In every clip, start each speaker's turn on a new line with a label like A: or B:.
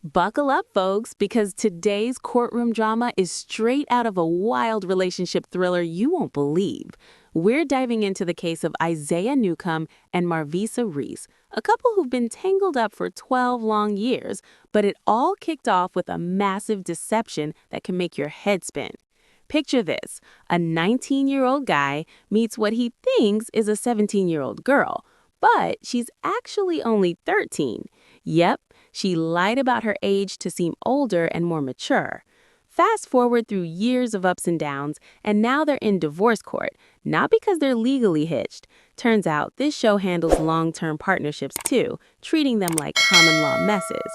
A: Buckle up, folks, because today's courtroom drama is straight out of a wild relationship thriller you won't believe. We're diving into the case of Isaiah Newcomb and Marvisa Reece, a couple who've been tangled up for 12 long years, but it all kicked off with a massive deception that can make your head spin. Picture this: a 19-year-old guy meets what he thinks is a 17-year-old girl, but she's actually only 13. Yep, she lied about her age to seem older and more mature. Fast forward through years of ups and downs, and now they're in divorce court, not because they're legally hitched. Turns out this show handles long-term partnerships too, treating them like common law messes.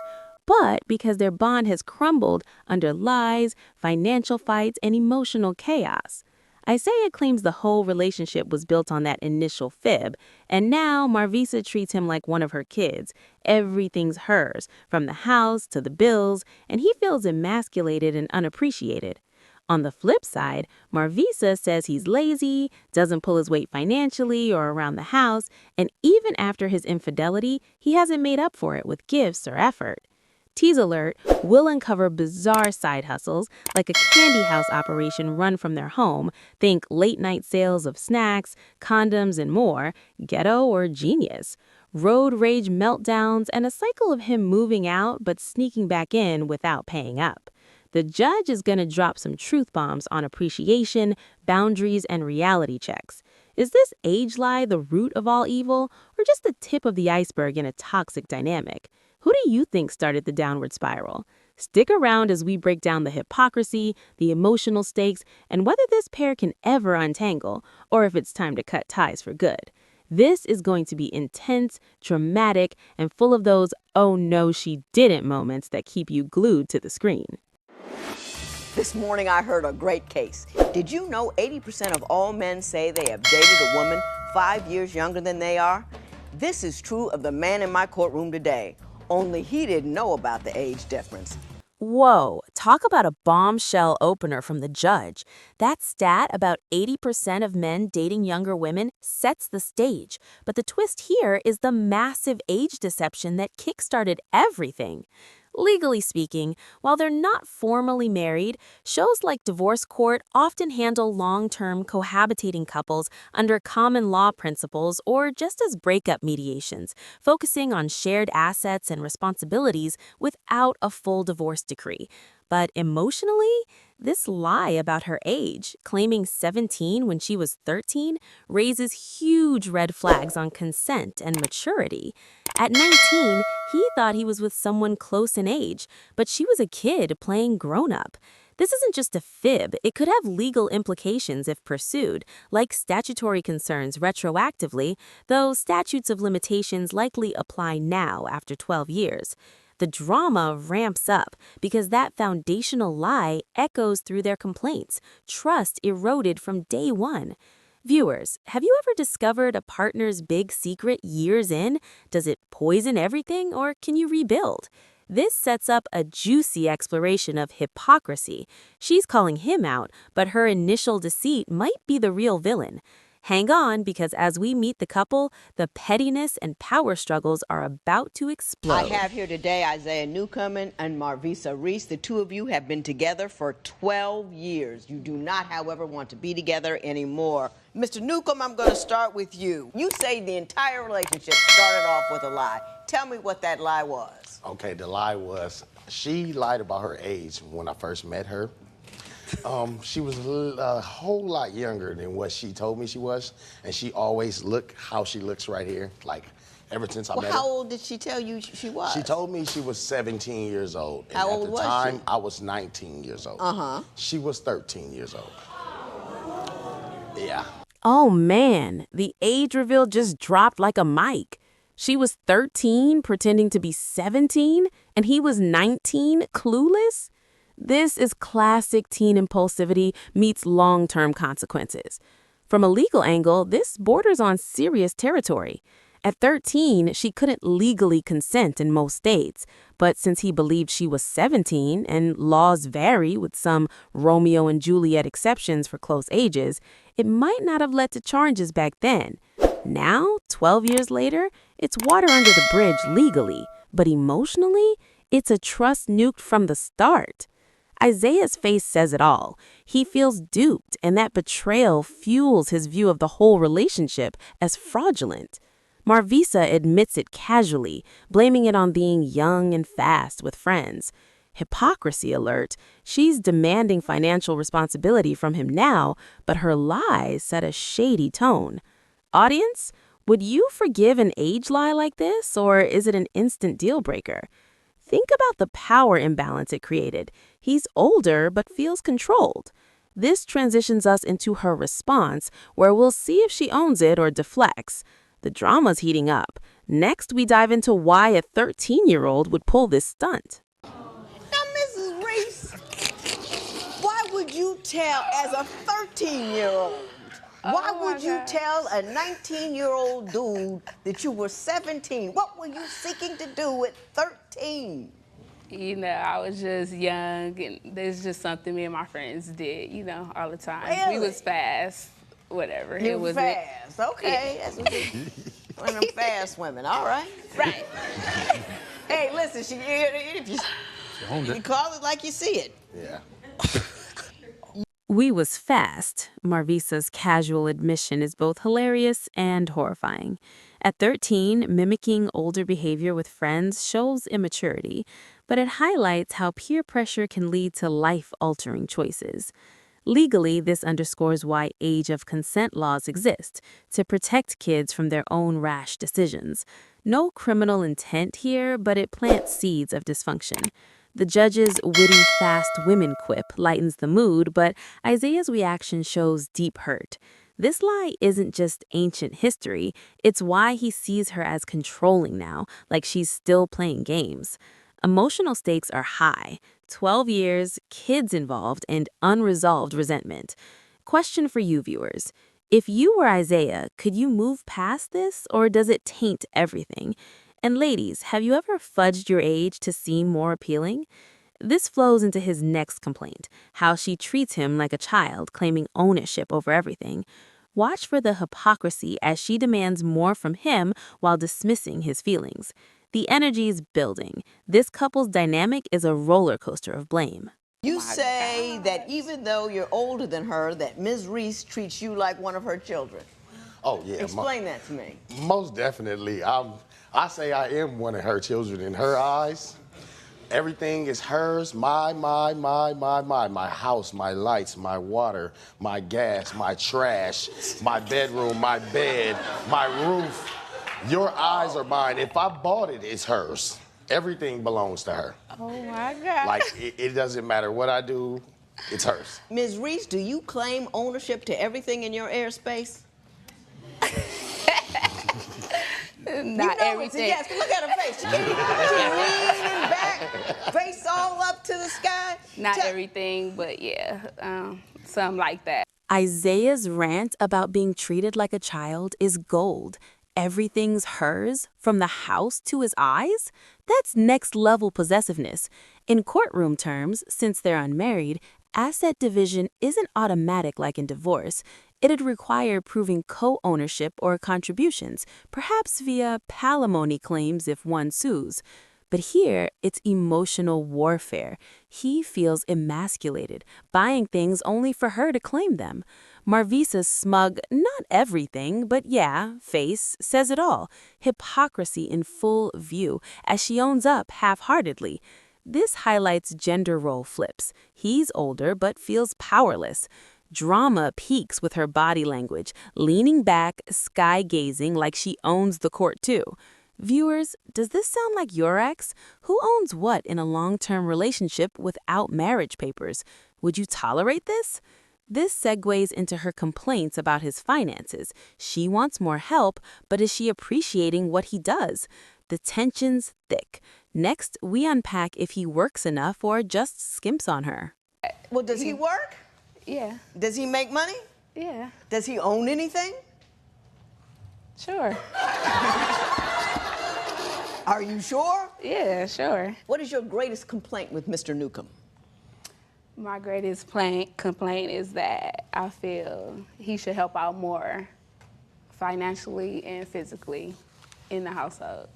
A: But because their bond has crumbled under lies, financial fights, and emotional chaos. Isaiah claims the whole relationship was built on that initial fib, and now Marvisa treats him like one of her kids. Everything's hers, from the house to the bills, and he feels emasculated and unappreciated. On the flip side, Marvisa says he's lazy, doesn't pull his weight financially or around the house, and even after his infidelity, he hasn't made up for it with gifts or effort. Tease alert, we'll uncover bizarre side hustles, like a candy house operation run from their home. Think late-night sales of snacks, condoms, and more, ghetto or genius. Road rage meltdowns, and a cycle of him moving out but sneaking back in without paying up. The judge is going to drop some truth bombs on appreciation, boundaries, and reality checks. Is this age lie the root of all evil, or just the tip of the iceberg in a toxic dynamic? Who do you think started the downward spiral? Stick around as we break down the hypocrisy, the emotional stakes, and whether this pair can ever untangle, or if it's time to cut ties for good. This is going to be intense, dramatic, and full of those "oh no, she didn't" moments that keep you glued to the screen.
B: This morning I heard a great case. Did you know 80% of all men say they have dated a woman 5 years younger than they are? This is true of the man in my courtroom today. Only he didn't know about the age difference.
A: Whoa, talk about a bombshell opener from the judge. That stat about 80% of men dating younger women sets the stage. But the twist here is the massive age deception that kickstarted everything. Legally speaking, while they're not formally married, shows like Divorce Court often handle long-term cohabitating couples under common law principles or just as breakup mediations, focusing on shared assets and responsibilities without a full divorce decree. But emotionally, this lie about her age, claiming 17 when she was 13, raises huge red flags on consent and maturity. At 19, he thought he was with someone close in age, but she was a kid playing grown-up. This isn't just a fib, it could have legal implications if pursued, like statutory concerns retroactively, though statutes of limitations likely apply now after 12 years. The drama ramps up because that foundational lie echoes through their complaints. Trust eroded from day one. Viewers, have you ever discovered a partner's big secret years in? Does it poison everything, or can you rebuild? This sets up a juicy exploration of hypocrisy. She's calling him out, but her initial deceit might be the real villain. Hang on, because as we meet the couple, the pettiness and power struggles are about to explode.
B: I have here today Isaiah Newcomb and Marvisa Reece. The two of you have been together for 12 years. You do not, however, want to be together anymore. Mr. Newcomb, I'm going to start with you. You say the entire relationship started off with a lie. Tell me what that lie was.
C: Okay, the lie was she lied about her age when I first met her. She was a whole lot younger than what she told me she was, and she always looked how she looks right here, like ever since I met her.
B: How old did she tell you she was?
C: She told me she was 17 years old. And
B: how old was she?
C: At the time, I was 19 years old.
B: Uh-huh.
C: She was 13 years old. Yeah.
A: Oh man, the age reveal just dropped like a mic. She was 13, pretending to be 17, and he was 19, clueless? This is classic teen impulsivity meets long-term consequences. From a legal angle, this borders on serious territory. At 13, she couldn't legally consent in most states, but since he believed she was 17, and laws vary with some Romeo and Juliet exceptions for close ages, it might not have led to charges back then. Now, 12 years later, it's water under the bridge legally, but emotionally, It's a trust nuked from the start. Isaiah's face says it all. He feels duped, and that betrayal fuels his view of the whole relationship as fraudulent. Marvisa admits it casually, blaming it on being young and fast with friends. Hypocrisy alert. She's demanding financial responsibility from him now, but her lies set a shady tone. Audience, would you forgive an age lie like this, or is it an instant deal breaker? Think about the power imbalance it created. He's older but feels controlled. This transitions us into her response, where we'll see if she owns it or deflects. The drama's heating up. Next, we dive into why a 13-year-old would pull this stunt.
B: Now, Mrs. Reece, why would you tell as a 13-year-old? Why would you tell a 19-year-old dude that you were 17? What were you seeking to do at 13?
D: You know, I was just young, and there's just something me and my friends did, you know, all the time.
B: Really?
D: We was fast, whatever.
B: You was fast, okay. That's what one of them fast women, all right.
D: Right.
B: Hey, listen, if you call it like you see it.
C: Yeah.
A: We was fast. Marvisa's casual admission is both hilarious and horrifying. At 13, mimicking older behavior with friends shows immaturity, but it highlights how peer pressure can lead to life-altering choices. Legally, this underscores why age of consent laws exist, to protect kids from their own rash decisions. No criminal intent here, but it plants seeds of dysfunction. The judge's witty, fast women quip lightens the mood, but Isaiah's reaction shows deep hurt. This lie isn't just ancient history, it's why he sees her as controlling now, like she's still playing games. Emotional stakes are high. 12 years, kids involved, and unresolved resentment. Question for you viewers. If you were Isaiah, could you move past this, or does it taint everything? And ladies, have you ever fudged your age to seem more appealing? This flows into his next complaint, how she treats him like a child, claiming ownership over everything. Watch for the hypocrisy as she demands more from him while dismissing his feelings. The energy's building. This couple's dynamic is a roller coaster of blame.
B: You say that even though you're older than her, that Ms. Reece treats you like one of her children.
C: Oh, yeah.
B: Explain that to me.
C: Most definitely. I say I am one of her children. In her eyes, everything is hers, my house, my lights, my water, my gas, my trash, my bedroom, my bed, my roof. Your eyes are mine. If I bought it, it's hers. Everything belongs to her.
D: Oh, my God.
C: Like, it doesn't matter what I do, it's hers.
B: Ms. Reece, do you claim ownership to everything in your airspace?
D: Not everything.
B: Yes, look at her face. She's leaning back, face all up to the sky.
D: Not everything, but yeah, something like that.
A: Isaiah's rant about being treated like a child is gold. Everything's hers, from the house to his eyes? That's next-level possessiveness. In courtroom terms, since they're unmarried, asset division isn't automatic like in divorce. It'd require proving co-ownership or contributions, perhaps via palimony claims if one sues. But here, it's emotional warfare. He feels emasculated, buying things only for her to claim them. Marvisa's smug, not everything, but yeah, face says it all. Hypocrisy in full view, as she owns up half-heartedly. This highlights gender role flips. He's older but feels powerless. Drama peaks with her body language, leaning back, sky-gazing like she owns the court too. Viewers, does this sound like your ex? Who owns what in a long-term relationship without marriage papers? Would you tolerate this? This segues into her complaints about his finances. She wants more help, but is she appreciating what he does? The tension's thick. Next, we unpack if he works enough or just skimps on her.
B: Well, does he work?
D: Yeah.
B: Does he make money?
D: Yeah.
B: Does he own anything?
D: Sure.
B: Are you sure?
D: Yeah, sure.
B: What is your greatest complaint with Mr. Newcomb?
D: My greatest complaint is that I feel he should help out more financially and physically in the household,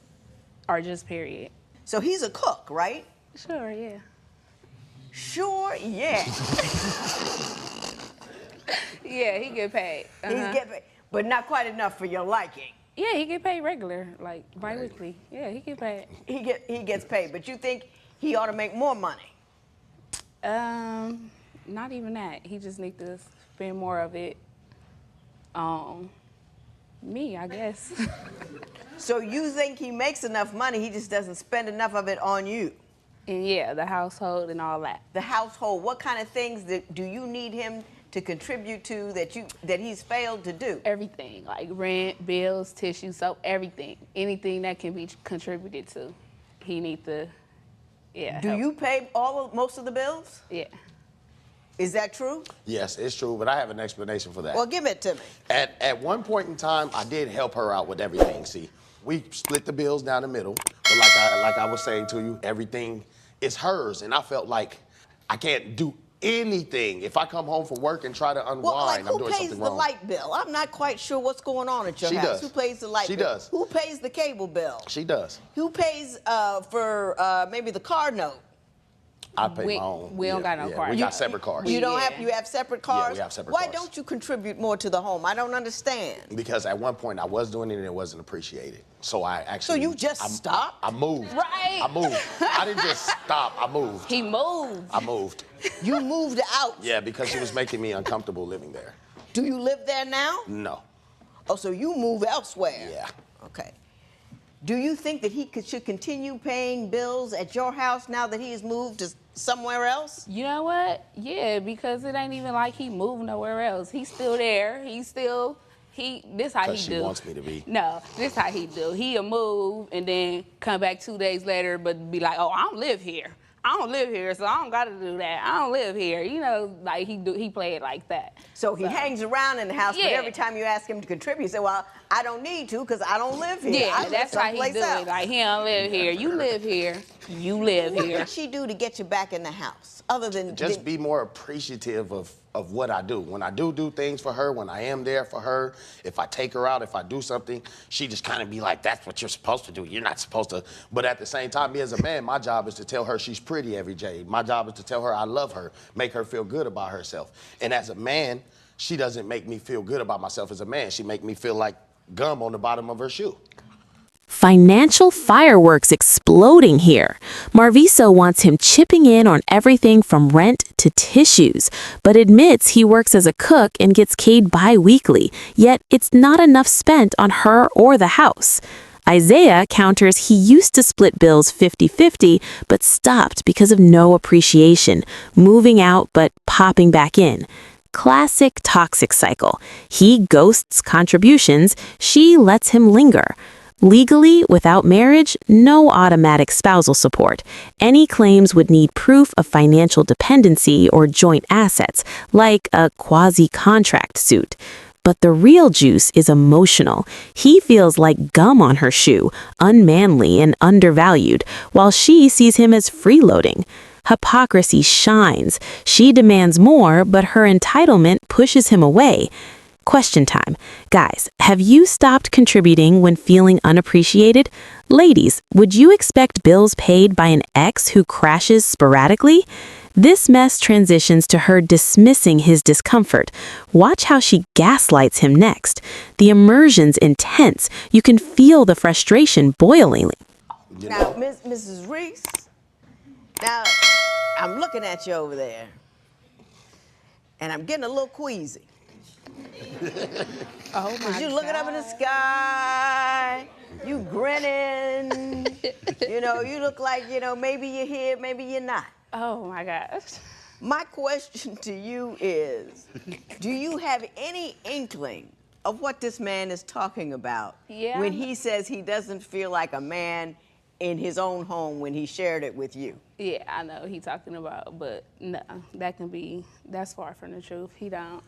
D: or just period.
B: So he's a cook, right?
D: Sure, yeah.
B: Sure, yeah.
D: Yeah, he get paid.
B: He's getting, but not quite enough for your liking.
D: Yeah, he get paid regular, like bi-weekly. Yeah, he get paid.
B: He gets paid, but you think he ought to make more money?
D: Not even that. He just need to spend more of it on me, I guess.
B: So you think he makes enough money, he just doesn't spend enough of it on you?
D: And yeah, the household and all that.
B: The household, what kind of things do you need him to contribute to that he's failed to do?
D: Everything, like rent, bills, tissue, soap, everything. Anything that can be contributed to, he need to, yeah.
B: Do you pay most of the bills?
D: Yeah.
B: Is that true?
C: Yes, it's true, but I have an explanation for that.
B: Well, give it to me.
C: At one point in time, I did help her out with everything. See, we split the bills down the middle, but like I was saying to you, everything is hers, and I felt like I can't do anything. If I come home from work and try to unwind,
B: Well, like,
C: I'm doing something wrong.
B: who pays the light bill? I'm not quite sure what's going on at your
C: She
B: house.
C: does.
B: Who pays the light bill?
C: She does.
B: Who pays the cable bill?
C: She does.
B: Who pays for maybe the car note?
C: I pay my own.
D: We don't got no cars.
C: We got separate cars.
B: You don't
D: Yeah.
B: have. You have separate cars.
C: we have separate
B: Why
C: cars.
B: don't you contribute more to the home? I don't understand.
C: Because at one point I was doing it and it wasn't appreciated. So I actually.
B: So you just stopped?
C: I moved.
D: Right.
C: I moved. I didn't just stop. I moved.
D: He moved.
C: I moved.
B: You moved out.
C: Yeah, because she was making me uncomfortable living there.
B: Do you live there now?
C: No.
B: Oh, so you move elsewhere?
C: Yeah.
B: Okay. Do you think that he should continue paying bills at your house now that he has moved to somewhere else?
D: You know what? Yeah, because it ain't even like he moved nowhere else. He's still there. This how he
C: Because she
D: do.
C: wants me to be.
D: No, this how he do. He'll move and then come back 2 days later, but be like, oh, I don't live here. I don't live here, so I don't gotta do that. I don't live here. You know, like he play it like that.
B: So he hangs around in the house, but
D: Yeah.
B: every time you ask him to contribute, he say, well, I don't need to because I don't live here.
D: Yeah,
B: I live
D: that's how he
B: someplace
D: do
B: else.
D: it. Like, he don't live here. You live here. You live
B: What
D: here.
B: did she do to get you back in the house, other than
C: Just be more appreciative of what I do. When I do things for her, when I am there for her, if I take her out, if I do something, she just kind of be like, that's what you're supposed to do. You're not supposed to. But at the same time, me as a man, my job is to tell her she's pretty every day. My job is to tell her I love her, make her feel good about herself. And as a man, she doesn't make me feel good about myself as a man. She make me feel like gum on the bottom of her shoe.
A: Financial fireworks exploding here. Marvisa wants him chipping in on everything from rent to tissues, but admits he works as a cook and gets paid bi-weekly, yet it's not enough spent on her or the house. Isaiah counters he used to split bills 50-50, but stopped because of no appreciation, moving out but popping back in. Classic toxic cycle. He ghosts contributions, she lets him linger. Legally, without marriage, no automatic spousal support. Any claims would need proof of financial dependency or joint assets, like a quasi-contract suit. But the real juice is emotional. He feels like gum on her shoe, unmanly and undervalued, while she sees him as freeloading. Hypocrisy shines. She demands more, but her entitlement pushes him away. Question time. Guys, have you stopped contributing when feeling unappreciated? Ladies, would you expect bills paid by an ex who crashes sporadically? This mess transitions to her dismissing his discomfort. Watch how she gaslights him next. The immersion's intense. You can feel the frustration boiling.
B: Now, Mrs. Reece, now, I'm looking at you over there, and I'm getting a little queasy.
D: Oh, my
B: You looking up in the sky, you grinning, you look like, maybe you're here, maybe you're not.
D: Oh, my gosh.
B: My question to you is, do you have any inkling of what this man is talking about when he says he doesn't feel like a man in his own home when he shared it with you?
D: Yeah, I know he talking about, but no, that's far from the truth. He don't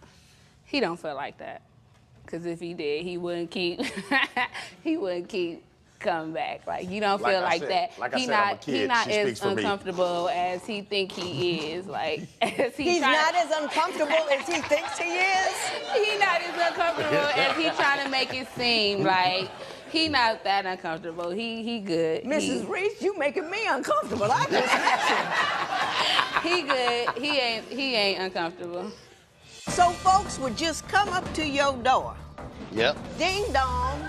D: feel like that. Because if he did, he wouldn't keep coming back. Like, you don't feel like that.
C: Like I said, I'm a kid.
D: He not
C: She
D: as
C: speaks for me.
D: uncomfortable as he think he is. Like,
B: He's not as uncomfortable as he thinks he is?
D: He not as uncomfortable as he trying to make it seem. Like, He not that uncomfortable. He good.
B: Mrs. Reece, you making me uncomfortable. I just met
D: He good. He ain't uncomfortable.
B: you. So folks would just come up to your door.
C: Yep,
B: Ding dong.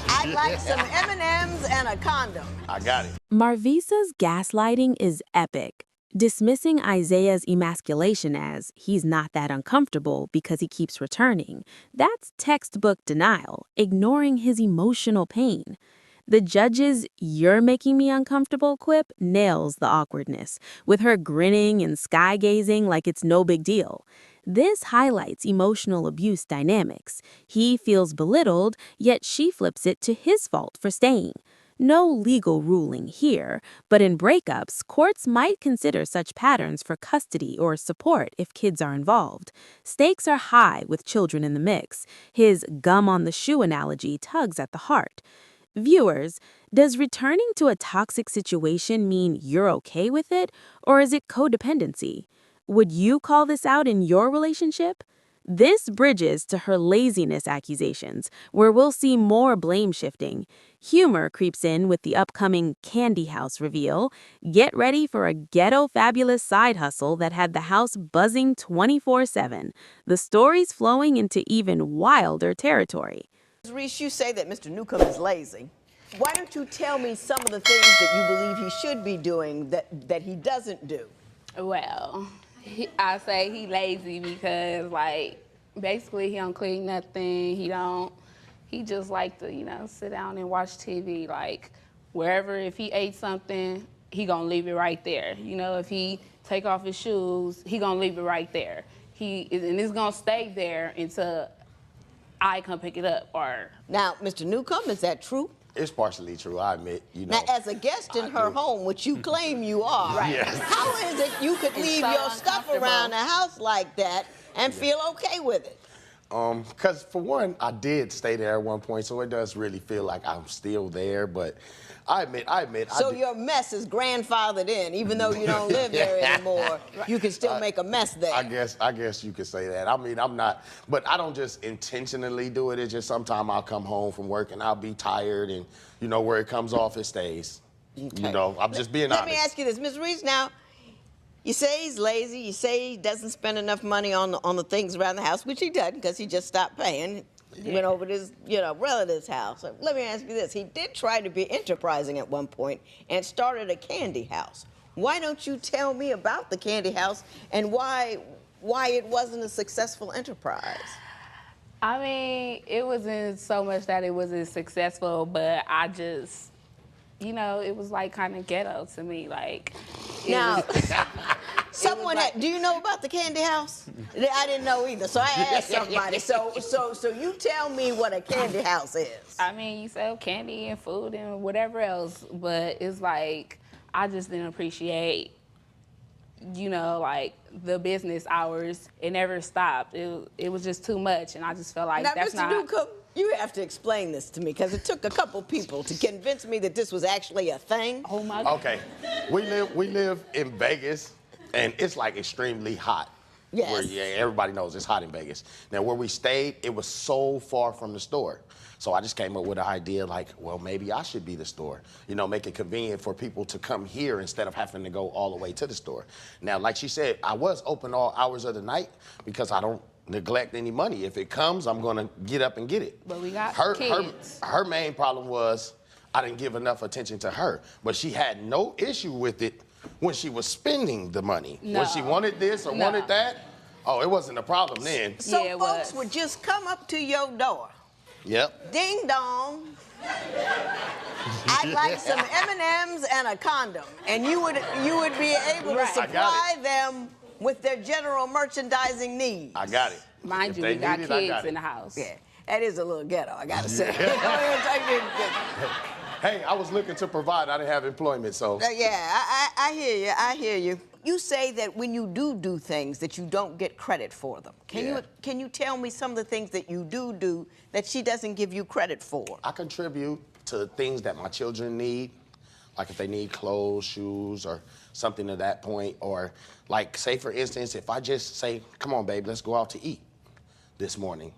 B: I'd like some M&Ms and a condom.
C: I got it.
A: Marvisa's gaslighting is epic, dismissing Isaiah's emasculation as he's not that uncomfortable because he keeps returning. That's textbook denial, ignoring his emotional pain. The judge's "you're making me uncomfortable" quip nails the awkwardness, with her grinning and sky-gazing like it's no big deal. This highlights emotional abuse dynamics. He feels belittled, yet she flips it to his fault for staying. No legal ruling here, but in breakups, courts might consider such patterns for custody or support if kids are involved. Stakes are high with children in the mix. His gum on the shoe analogy tugs at the heart. Viewers, does returning to a toxic situation mean you're okay with it, or is it codependency? Would you call this out in your relationship? This bridges to her laziness accusations, where we'll see more blame shifting. Humor creeps in with the upcoming Candy House reveal. Get ready for a ghetto fabulous side hustle that had the house buzzing 24/7. The story's flowing into even wilder territory.
B: Mrs. Reece, you say that Mr. Newcomb is lazy. Why don't you tell me some of the things that you believe he should be doing that he doesn't do?
D: Well, I say he lazy because, like, basically he don't clean nothing. He just like to, sit down and watch TV. Like, wherever, if he ate something, he gonna leave it right there. If he take off his shoes, he gonna leave it right there. And it's gonna stay there until I come pick it up. Or
B: Now, Mr. Newcomb, is that true?
C: It's partially true, I admit.
B: Now, as a guest in her home, which you claim you are,
C: Yes.
B: how is it you could leave
D: so
B: your stuff around the house like that and feel okay with it?
C: Because for one, I did stay there at one point, so it does really feel like I'm still there, but I admit.
B: So your mess is grandfathered in, even though you don't live there anymore. You can still make a mess there.
C: I guess you could say that. I mean, I'm not, but I don't just intentionally do it. It's just sometimes I'll come home from work and I'll be tired, and where it comes off, it stays.
B: Okay.
C: I'm just being honest.
B: Let me ask you this, Ms. Reece. Now, you say he's lazy. You say he doesn't spend enough money on the things around the house, which he doesn't because he just stopped paying. He went over to his, relative's house. So let me ask you this. He did try to be enterprising at one point and started a candy house. Why don't you tell me about the candy house and why it wasn't a successful enterprise?
D: I mean, it wasn't so much that it wasn't successful, but I just, it was like kind of ghetto to me. Like,
B: Now, do you know about the candy house? I didn't know either, so I asked somebody. So you tell me what a candy house is.
D: I mean, you sell candy and food and whatever else, but it's like, I just didn't appreciate, like the business hours. It never stopped. It was just too much, and I just felt like
B: now,
D: that's
B: Mr.
D: not.
B: Newcomb, you have to explain this to me because it took a couple people to convince me that this was actually a thing.
D: Oh my God.
C: Okay, we live in Vegas, and it's like extremely hot.
B: Yes.
C: Everybody knows it's hot in Vegas. Now, where we stayed, it was so far from the store. So I just came up with an idea like, well, maybe I should be the store. Make it convenient for people to come here instead of having to go all the way to the store. Now, like she said, I was open all hours of the night because I don't neglect any money. If it comes, I'm gonna get up and get it.
D: But we got kids.
C: Her main problem was I didn't give enough attention to her, but she had no issue with it when she was spending the money.
D: No.
C: When she wanted this or wanted that, oh, it wasn't a problem then.
B: So
D: Yeah, it
B: folks
D: was.
B: would just come up to your door.
C: Yep.
B: Ding dong. I'd like some M&Ms and a condom, and you would be able to
D: Right.
B: supply them with their general merchandising needs.
C: I got it.
D: Mind
C: If
D: you,
C: they
D: we got
C: need it, I
D: kids
C: got it.
D: in the house.
B: Yeah, that is a little ghetto, I gotta say.
C: Hey, I was looking to provide. I didn't have employment, so.
B: Yeah, I hear you. You say that when you do things that you don't get credit for them. Can you tell me some of the things that you do that she doesn't give you credit for?
C: I contribute to things that my children need, like if they need clothes, shoes, or something to that point, or like, say for instance, if I just say, come on, babe, let's go out to eat this morning,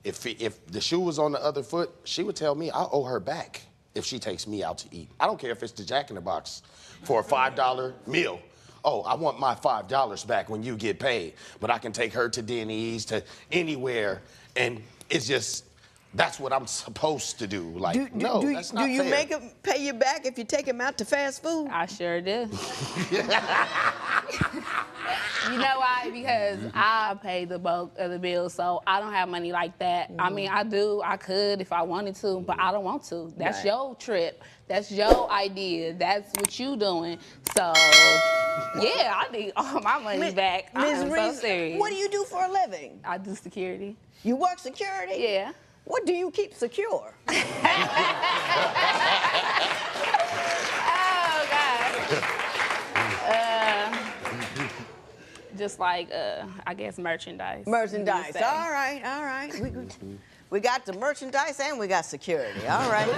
C: If the shoe was on the other foot, she would tell me I owe her back if she takes me out to eat. I don't care if it's the Jack in the Box for a $5 meal. Oh, I want my $5 back when you get paid. But I can take her to Denny's, to anywhere, and it's just, that's what I'm supposed to do. Like, that's not
B: Do you
C: fair.
B: make him pay you back if you take him out to fast food?
D: I sure do. You know why? Because I pay the bulk of the bill, so I don't have money like that. I mean, I could if I wanted to, but I don't want to. That's
B: Right.
D: your trip. That's your idea. That's what you doing. So, yeah, I need all my money back. I
B: Ms.
D: am so
B: Reece,
D: serious.
B: what do you do for a living?
D: I do security.
B: You work security?
D: Yeah.
B: What do you keep secure?
D: Oh, God. Just like, I guess, merchandise.
B: Merchandise.
D: You could say.
B: All right. We got the merchandise and we got security. All right.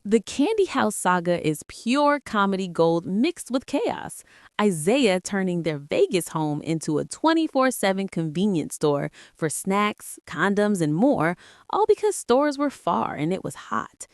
A: The Candy House saga is pure comedy gold mixed with chaos. Isaiah turning their Vegas home into a 24/7 convenience store for snacks, condoms, and more, all because stores were far and it was hot.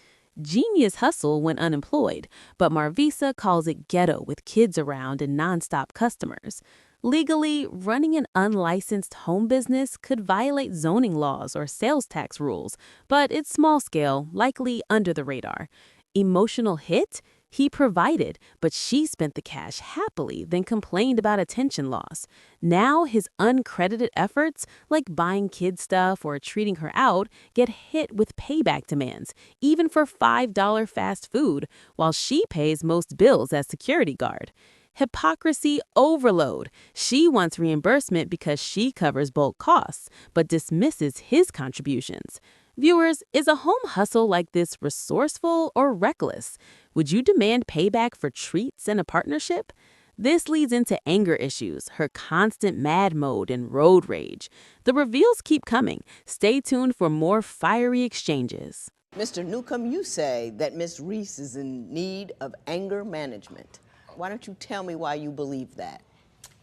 A: Genius hustle when unemployed, but Marvisa calls it ghetto with kids around and nonstop customers. Legally, running an unlicensed home business could violate zoning laws or sales tax rules, but it's small scale, likely under the radar. Emotional hit? He provided, but she spent the cash happily, then complained about attention loss. Now his uncredited efforts, like buying kid stuff or treating her out, get hit with payback demands, even for $5 fast food, while she pays most bills as security guard. Hypocrisy overload. She wants reimbursement because she covers bulk costs, but dismisses his contributions. Viewers, is a home hustle like this resourceful or reckless? Would you demand payback for treats in a partnership? This leads into anger issues, her constant mad mode, and road rage. The reveals keep coming. Stay tuned for more fiery exchanges.
B: Mr. Newcomb, you say that Miss Reece is in need of anger management. Why don't you tell me why you believe that?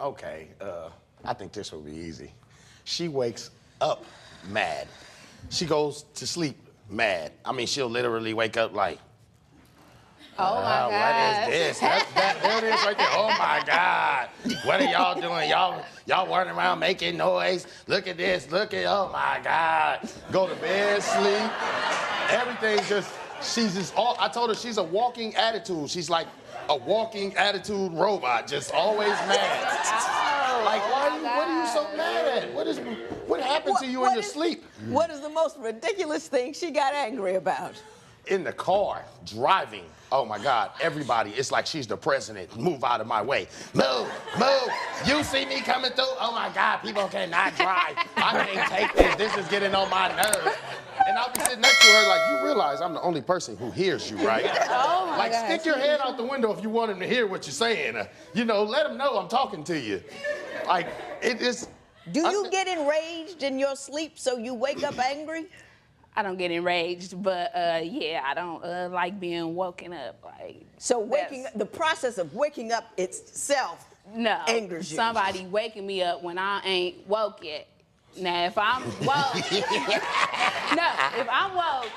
C: Okay, I think this will be easy. She wakes up mad. She goes to sleep mad. I mean, she'll literally wake up like,
D: Oh, my God.
C: what is this? There it is right there. Oh, my God. What are y'all doing? Y'all running around making noise. Look at this. Oh, my God. Go to bed, sleep. Everything's just, I told her she's a walking attitude. She's like a walking attitude robot, just always mad. Like, what are you so mad at? What happened to you in your sleep?
B: What is the most ridiculous thing she got angry about?
C: In the car, driving. Oh my God, everybody, it's like she's the president. Move out of my way. Move. You see me coming through? Oh my God, people cannot drive. I can't take this. This is getting on my nerves. And I'll be sitting next to her like, you realize I'm the only person who hears you, right?
D: Oh my
C: Like,
D: gosh.
C: stick your head out the window if you want him to hear what you're saying. Let him know I'm talking to you. Like, it is.
B: Do you get enraged in your sleep so you wake up angry?
D: I don't get enraged, but yeah, I don't like being woken up. Like,
B: So the process of waking up itself
D: no,
B: angers you.
D: somebody waking me up when I ain't woke yet. Now, if I'm woke, if I'm woke,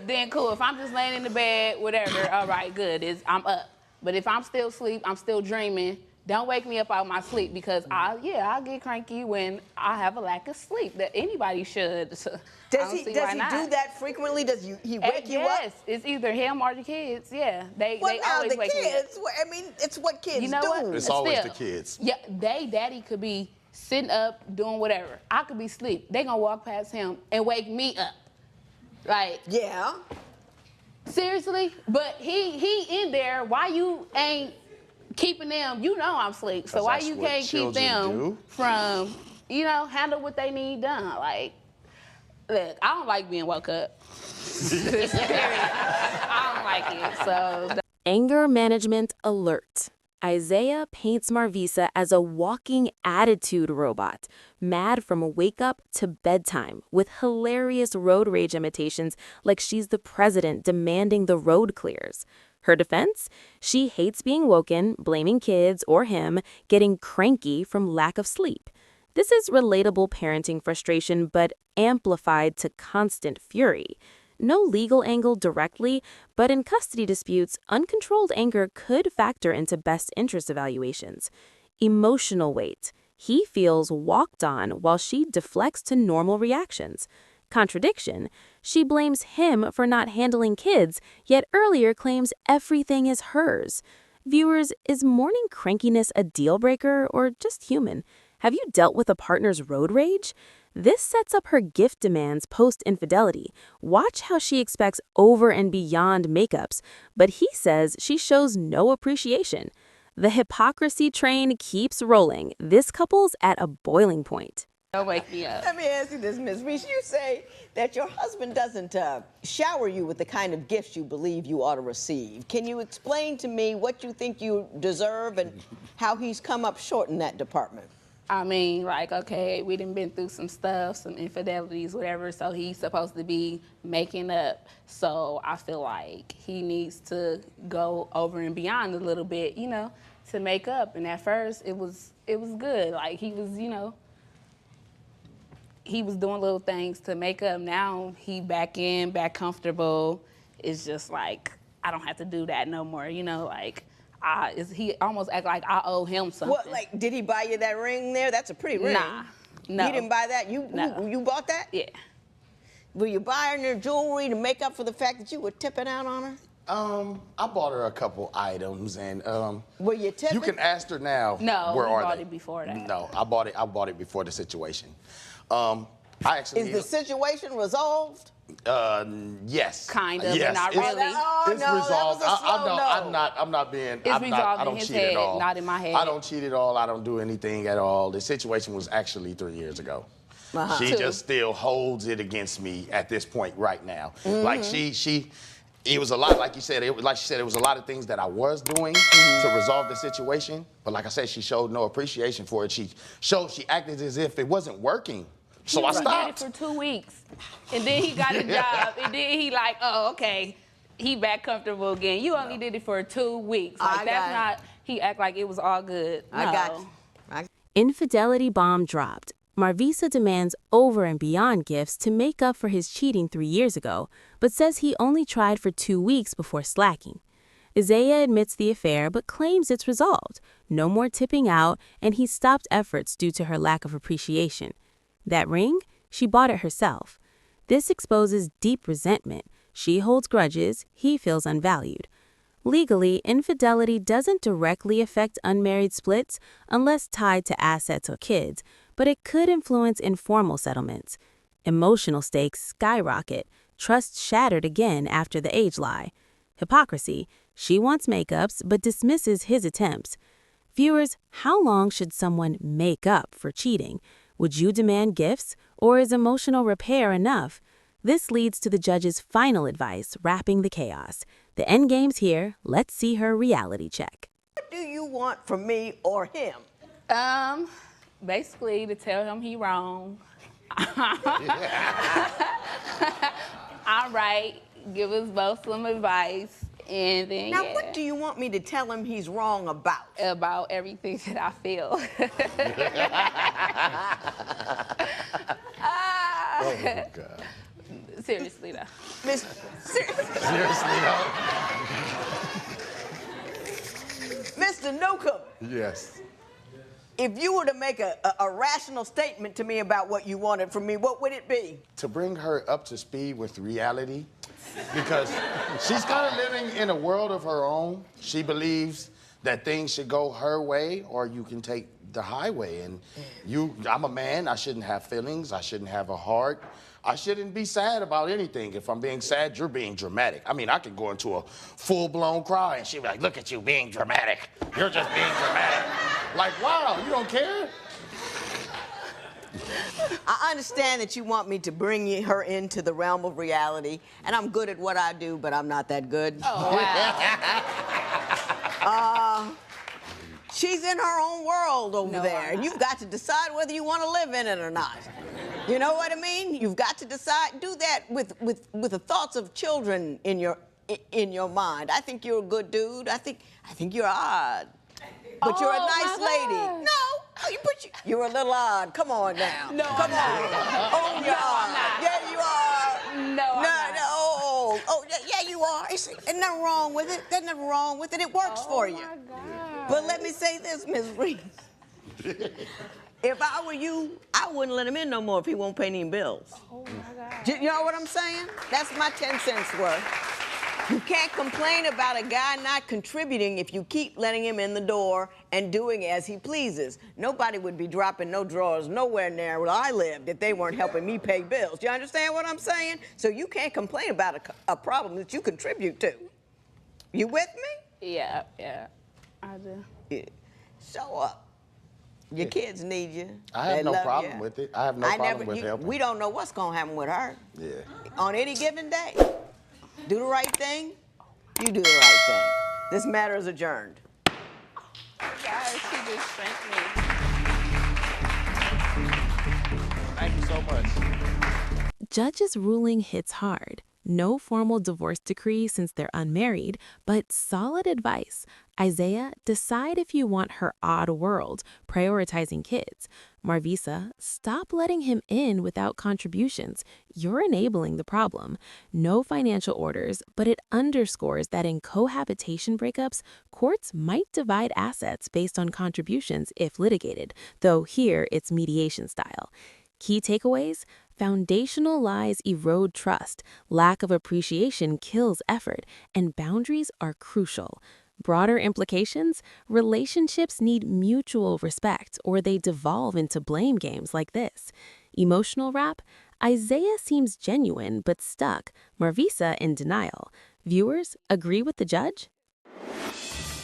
D: then cool. If I'm just laying in the bed, whatever, all right, good. I'm up. But if I'm still asleep, I'm still dreaming, don't wake me up out of my sleep because I'll get cranky when I have a lack of sleep. That anybody should. So
B: Does he do that frequently? Does he wake you up?
D: Yes, it's either him or the kids. Yeah, they
B: Well, now
D: always
B: the
D: wake me up.
B: kids. I mean, it's what kids
D: You know
B: do.
D: what?
C: It's always the
D: Still,
C: kids.
D: Yeah, daddy could be sitting up doing whatever. I could be asleep. They gonna walk past him and wake me up. Like,
B: Yeah.
D: seriously? But he in there. Why you ain't keeping them? You know I'm asleep. So
C: 'Cause
D: why
C: that's
D: you
C: what
D: can't keep
C: children
D: them
C: do.
D: from, handle what they need done? Like, look, I don't like being woke up. Period. I don't like it. So.
A: Anger management alert. Isaiah paints Marvisa as a walking attitude robot, mad from wake up to bedtime, with hilarious road rage imitations like she's the president demanding the road clears. Her defense? She hates being woken, blaming kids or him, getting cranky from lack of sleep. This is relatable parenting frustration, but amplified to constant fury. No legal angle directly, but in custody disputes, uncontrolled anger could factor into best interest evaluations. Emotional weight. He feels walked on while she deflects to normal reactions. Contradiction. She blames him for not handling kids, yet earlier claims everything is hers. Viewers, is morning crankiness a deal breaker or just human? Have you dealt with a partner's road rage? This sets up her gift demands post-infidelity. Watch how she expects over and beyond makeups, but he says she shows no appreciation. The hypocrisy train keeps rolling. This couple's at a boiling point.
D: Don't wake me up.
B: Let me ask you this, Ms. Reece. You say that your husband doesn't shower you with the kind of gifts you believe you ought to receive. Can you explain to me what you think you deserve and how he's come up short in that department?
D: I mean, like, okay, we done been through some stuff, some infidelities, whatever, so he's supposed to be making up. So I feel like he needs to go over and beyond a little bit, you know, to make up. And at first, it was good. Like, he was, you know, he was doing little things to make up. Now he back comfortable. It's just like, I don't have to do that no more, you know, like, he almost act like I owe him something.
B: What, like, did he buy you that ring there? That's a pretty ring.
D: Nah, no.
B: You didn't buy that?
D: No.
B: You bought that?
D: Yeah.
B: Were you buying her jewelry to make up for the fact that you were tipping out on her?
C: I bought her a couple items, and
B: were you tipping?
C: you can ask her now.
D: No,
C: where
D: we
C: are
D: bought
C: they?
D: it before that.
C: No, I bought it before the situation. I actually
B: Is the situation resolved?
C: Yes.
D: Kind of,
C: yes.
D: but not
C: It's-
D: really.
B: Oh,
C: It's
B: no, that
C: resolved.
B: was a slow no.
C: I'm not being.
D: It's
C: I'm not,
D: resolved
C: I
D: in
C: don't
D: his
C: cheat
D: head,
C: at all.
D: not in my head.
C: I don't cheat at all. I don't do anything at all. The situation was actually 3 years ago. She
D: Two.
C: just still holds it against me at this point right now.
B: Mm-hmm.
C: Like it was a lot. Like you said, it was a lot of things that I was doing to resolve the situation. But like I said, she showed no appreciation for it. She acted as if it wasn't working. So I stopped.
D: He did it for 2 weeks, and then he got a job, and then he like, oh, okay, he back comfortable again. You only did it for 2 weeks. Like, that's not, he act like it was all good.
B: I
D: No.
B: got you.
A: Infidelity bomb dropped. Marvisa demands over and beyond gifts to make up for his cheating 3 years ago, but says he only tried for 2 weeks before slacking. Isaiah admits the affair but claims it's resolved. No more tipping out, and he stopped efforts due to her lack of appreciation. That ring? She bought it herself. This exposes deep resentment. She holds grudges, he feels unvalued. Legally, infidelity doesn't directly affect unmarried splits unless tied to assets or kids, but it could influence informal settlements. Emotional stakes skyrocket, trust shattered again after the age lie. Hypocrisy, she wants makeups but dismisses his attempts. Viewers, how long should someone make up for cheating? Would you demand gifts, or is emotional repair enough? This leads to the judge's final advice, wrapping the chaos. The endgame's here. Let's see her reality check.
B: What do you want from me or him?
D: Basically to tell him he wrong. All right, give us both some advice, and then
B: Now, what do you want me to tell him he's wrong about?
D: about everything that I feel.
C: Oh my God.
D: Seriously though.
C: Seriously though.
B: Mr. Newcomb,
C: Yes.
B: if you were to make a rational statement to me about what you wanted from me, what would it be?
C: To bring her up to speed with reality, because she's kind of living in a world of her own. She believes that things should go her way, or you can take the highway. And I'm a man, I shouldn't have feelings, I shouldn't have a heart. I shouldn't be sad about anything. If I'm being sad, you're being dramatic. I mean, I could go into a full-blown cry and she'd be like, look at you being dramatic. You're just being dramatic. Like, wow, you don't care?
B: I understand that you want me to bring her into the realm of reality, and I'm good at what I do, but I'm not that good.
D: Oh, wow.
B: She's in her own world over
D: No,
B: there,
D: I'm
B: and
D: not.
B: you've got to decide whether you want to live in it or not. You know what I mean? You've got to decide. Do that with the thoughts of children in your mind. I think you're a good dude. I think you're odd, but you're a
D: Oh,
B: nice
D: my
B: lady.
D: gosh.
B: No, You're a little odd. Come on now.
D: No,
B: Come
D: I'm
B: on.
D: not.
B: Oh, you
D: No,
B: are.
D: I'm not.
B: Yeah, you are.
D: No, I'm not.
B: No. Oh, yeah, you are. There's nothing wrong with it. There's nothing wrong with it. It works for you.
D: Oh, my God.
B: But let me say this, Ms. Reece. If I were you, I wouldn't let him in no more if he won't pay any bills.
D: Oh, my God.
B: You know what I'm saying? That's my 10 cents worth. You can't complain about a guy not contributing if you keep letting him in the door and doing as he pleases. Nobody would be dropping no drawers nowhere near where I lived if they weren't helping me pay bills. You understand what I'm saying? So you can't complain about a problem that you contribute to. You with me?
D: Yeah, I do.
B: Yeah. Show up. Your kids need you.
C: I have
B: They
C: no
B: love
C: problem
B: you.
C: with it. I have no problem with helping.
B: We don't know what's going to happen with her.
C: Yeah.
B: On any given day. Do the right thing, you do the right thing. This matter is adjourned.
D: Guys, she just spanked me.
C: Thank you so much.
A: Judge's ruling hits hard. No formal divorce decree since they're unmarried, but solid advice. Isaiah, decide if you want her odd world, prioritizing kids. Marvisa, stop letting him in without contributions. You're enabling the problem. No financial orders, but it underscores that in cohabitation breakups, courts might divide assets based on contributions if litigated, though here it's mediation style. Key takeaways: foundational lies erode trust, lack of appreciation kills effort, and boundaries are crucial. Broader implications: relationships need mutual respect or they devolve into blame games like this. Emotional wrap: Isaiah seems genuine but stuck, Marvisa in denial. Viewers, agree with the judge?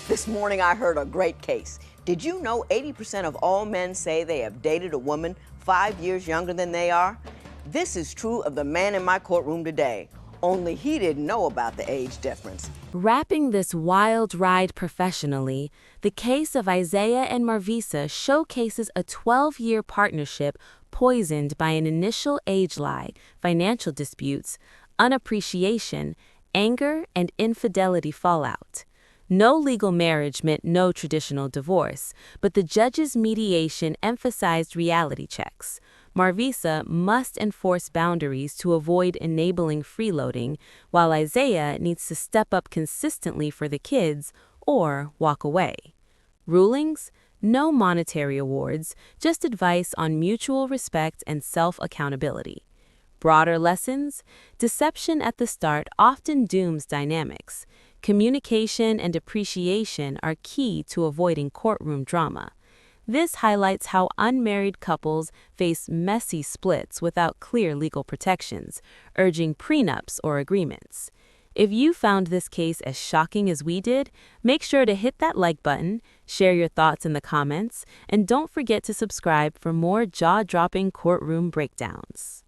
B: This morning I heard a great case. Did you know 80% of all men say they have dated a woman 5 years younger than they are? This is true of the man in my courtroom today. Only he didn't know about the age difference.
A: Wrapping this wild ride professionally, the case of Isaiah and Marvisa showcases a 12-year partnership poisoned by an initial age lie, financial disputes, unappreciation, anger, and infidelity fallout. No legal marriage meant no traditional divorce, but the judge's mediation emphasized reality checks. Marvisa must enforce boundaries to avoid enabling freeloading, while Isaiah needs to step up consistently for the kids or walk away. Rulings: no monetary awards, just advice on mutual respect and self-accountability. Broader lessons: deception at the start often dooms dynamics. Communication and appreciation are key to avoiding courtroom drama. This highlights how unmarried couples face messy splits without clear legal protections, urging prenups or agreements. If you found this case as shocking as we did, make sure to hit that like button, share your thoughts in the comments, and don't forget to subscribe for more jaw-dropping courtroom breakdowns.